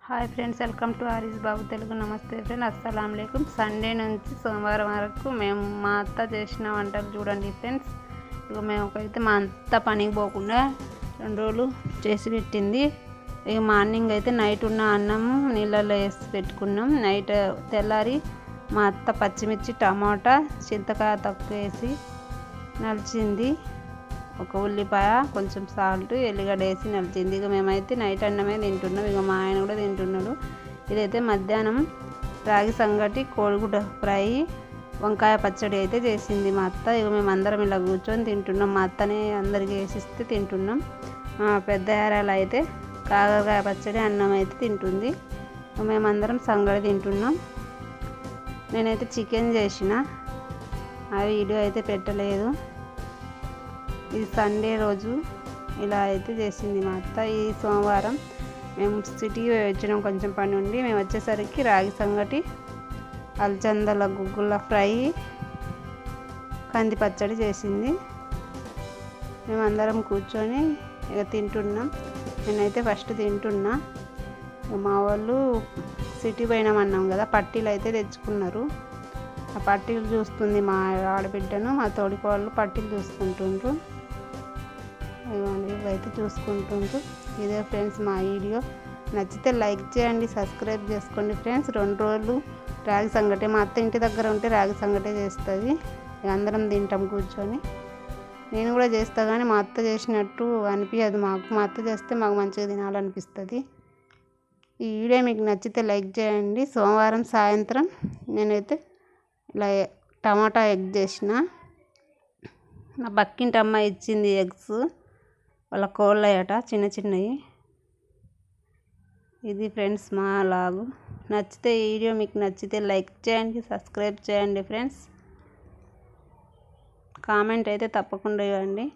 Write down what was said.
Hi friends, welcome to ఆరిస్ బాబు తెలుగు. నమస్తే friend, అస్సలం లేకుం. Sunday నుంచి సోమవారం వరకు మేము మా అత్త చేసిన వంటలు చూడండి ఫ్రెండ్స్. ఇక మేమైతే మా అత్త పనికి పోకుండా 2 రోజులు చేసి పెట్టింది. ఇక మార్నింగ్ అయితే నైట్ ఉన్న అన్నం నీళ్ళల్లో వేసి పెట్టుకున్నాం. నైట్ తెల్లారి మా అత్త పచ్చిమిర్చి, టమాటా, చింతకాయ తక్కువ వేసి నలిచింది. ఒక ఉల్లిపాయ, కొంచెం సాల్ట్, ఎల్లిగడ్డ వేసి నలిచింది. ఇక మేమైతే నైట్ అన్నమే తింటున్నాం. ఇక మా ఆయన కూడా తింటున్నాడు. ఇదైతే మధ్యాహ్నం రాగి సంగటి, కోడిగుడ్డ ఫ్రై, వంకాయ పచ్చడి అయితే చేసింది మా అత్త. ఇక మేమందరం ఇలా కూర్చొని తింటున్నాం. మా అత్తనే అందరికీ వేసిస్తే తింటున్నాం. పెద్ద ఏరాలు అయితే కాకరకాయ పచ్చడి, అన్నం అయితే తింటుంది. మేమందరం సంగటి తింటున్నాం. నేనైతే చికెన్ చేసిన, ఆ వీడియో అయితే పెట్టలేదు. ఇది సండే రోజు ఇలా అయితే చేసింది మా అత్త. ఈ సోమవారం మేము సిటీకి వచ్చినాం, కొంచెం పని ఉండి. మేము వచ్చేసరికి రాగి సంగటి, అలచందల గుగ్గుల ఫ్రై, కంది పచ్చడి చేసింది. మేమందరం కూర్చొని ఇక తింటున్నాం. నేనైతే ఫస్ట్ తింటున్నా. మా వాళ్ళు సిటీ పోయినామన్నాం కదా, పట్టీలు అయితే తెచ్చుకున్నారు. ఆ పట్టీలు చూస్తుంది మా ఆడబిడ్డను, మా తోడికి వాళ్ళు పట్టీలు చూసుకుంటుండ్రు. ఇవైతే చూసుకుంటుండ్రు. ఇదే ఫ్రెండ్స్ మా వీడియో. నచ్చితే లైక్ చేయండి, సబ్స్క్రైబ్ చేసుకోండి ఫ్రెండ్స్. 2 రోజులు రాగి సంగటి, మా అత్త ఇంటి దగ్గర ఉంటే రాగి సంగటే చేస్తుంది. అందరం తింటాం కూర్చొని. నేను కూడా చేస్తా, కానీ మా అత్త చేసినట్టు అనిపించదు మాకు. మా అత్త చేస్తే మాకు మంచిగా తినాలనిపిస్తుంది. ఈ వీడియో మీకు నచ్చితే లైక్ చేయండి. సోమవారం సాయంత్రం నేనైతే ఇలా టమాటా ఎగ్ చేసిన. నా పక్కింటి అమ్మాయి ఇచ్చింది ఎగ్స్, వాళ్ళ కోళ్ళయట, చిన్న చిన్నవి. ఇది ఫ్రెండ్స్ మా లాగు. నచ్చితే ఈ వీడియో మీకు నచ్చితే లైక్ చేయండి, సబ్స్క్రైబ్ చేయండి ఫ్రెండ్స్. కామెంట్ అయితే తప్పకుండా ఇవ్వండి.